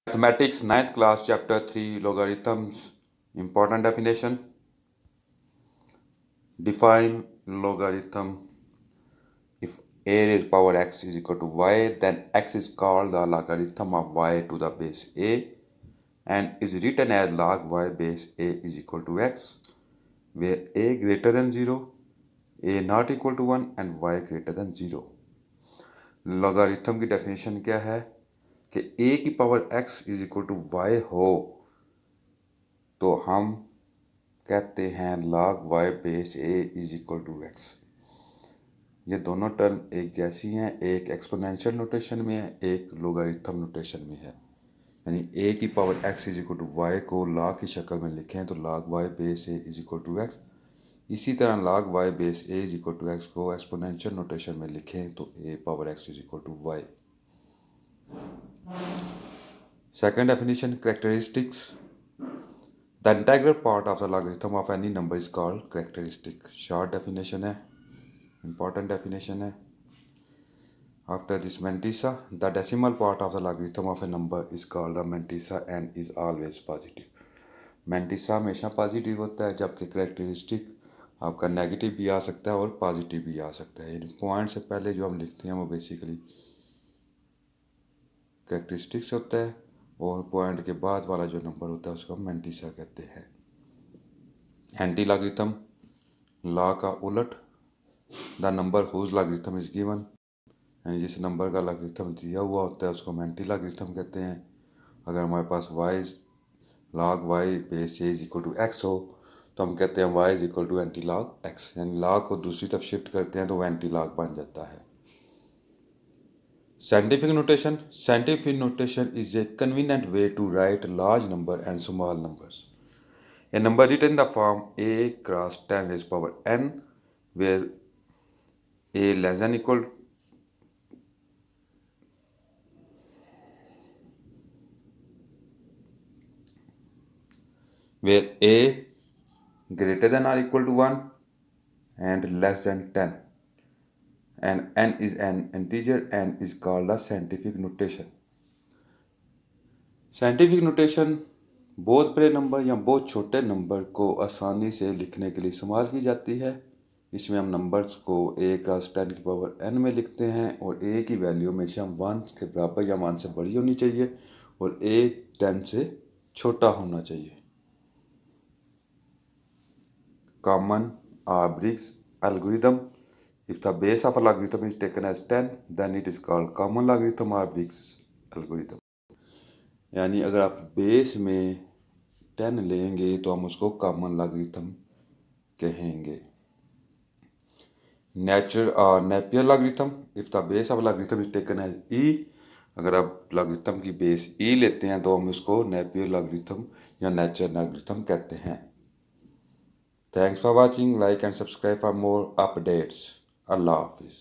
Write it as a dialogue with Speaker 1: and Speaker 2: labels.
Speaker 1: Mathematics 9th class chapter 3 logarithms. Important definition. Define logarithm. If a raised power x is equal to y, then x is called the logarithm of y to the base a and is written as log y base a is equal to x, where a greater than 0, a not equal to 1 and y greater than 0. Logarithm की definition क्या है कि a की power x is equal to y हो तो हम कहते हैं log y base a is equal to x। ये दोनों टर्म एक जैसी हैं, एक एक्सपोनेंशियल नोटेशन में है, एक लोगारिथम नोटेशन में है। यानी a की power x is equal to y को log की शक्ल में लिखें तो log y base a is equal to x। इसी तरह log y base a is equal to x को एक्सपोनेंशियल नोटेशन में लिखें तो a power x is equal to y। Second definition, characteristics. The integral part of the logarithm of any number is called characteristic. Short definition है, important definition है. After this Mantissa, the decimal part of the logarithm of a number is called the Mantissa and is always positive. Mantissa हमेशा positive होता है, जबकि characteristic आपका negative भी आ सकता है और पॉजिटिव भी आ सकता है। इन पॉइंट से पहले जो हम लिखते हैं वो बेसिकली कैरेक्टरिस्टिक्स होता है और पॉइंट के बाद वाला जो नंबर होता है उसको हम मैंटिसा कहते हैं। एंटी लॉगरिथम, लॉ का उलट। The number whose logarithm is given, यानी जिस नंबर का लॉगरिथम दिया हुआ होता है उसको हम एंटी लॉगरिथम कहते हैं। अगर हमारे पास y log y base a is equal to x हो तो हम कहते हैं y is equal to antilog x, यानी लॉग को दूसरी तरफ शिफ्ट करते हैं तो वो एंटी लॉग बन जाता है। Scientific notation. Scientific notation is a convenient way to write large number and small numbers. A number written in the form a cross 10 raised power n, where a less than equal where a greater than or equal to 1 and less than 10, and n is an integer and is called a scientific notation. Scientific notation बहुत बड़े number या बहुत छोटे number को आसानी से लिखने के लिए इस्तेमाल की जाती है। इसमें हम नंबर्स को a क्रॉस 10 की पावर n में लिखते हैं और a की वैल्यू हमेशा 1 के बराबर या 1 से बड़ी होनी चाहिए और a 10 से छोटा होना चाहिए। Common or Brigg's algorithm. If the base of a logarithm is taken as 10, then it is called common logarithm or Brigg's algorithm. यानी अगर आप बेस में 10 लेंगे तो हम उसको कॉमन लॉगरिथम कहेंगे। Napier logarithm. If the base of logarithm is taken as e, अगर आप लॉगरिथम की बेस e लेते हैं तो हम उसको Napier logarithm या Napier logarithm कहते हैं। Thanks for watching. Like and subscribe for more updates. Allah Hafiz.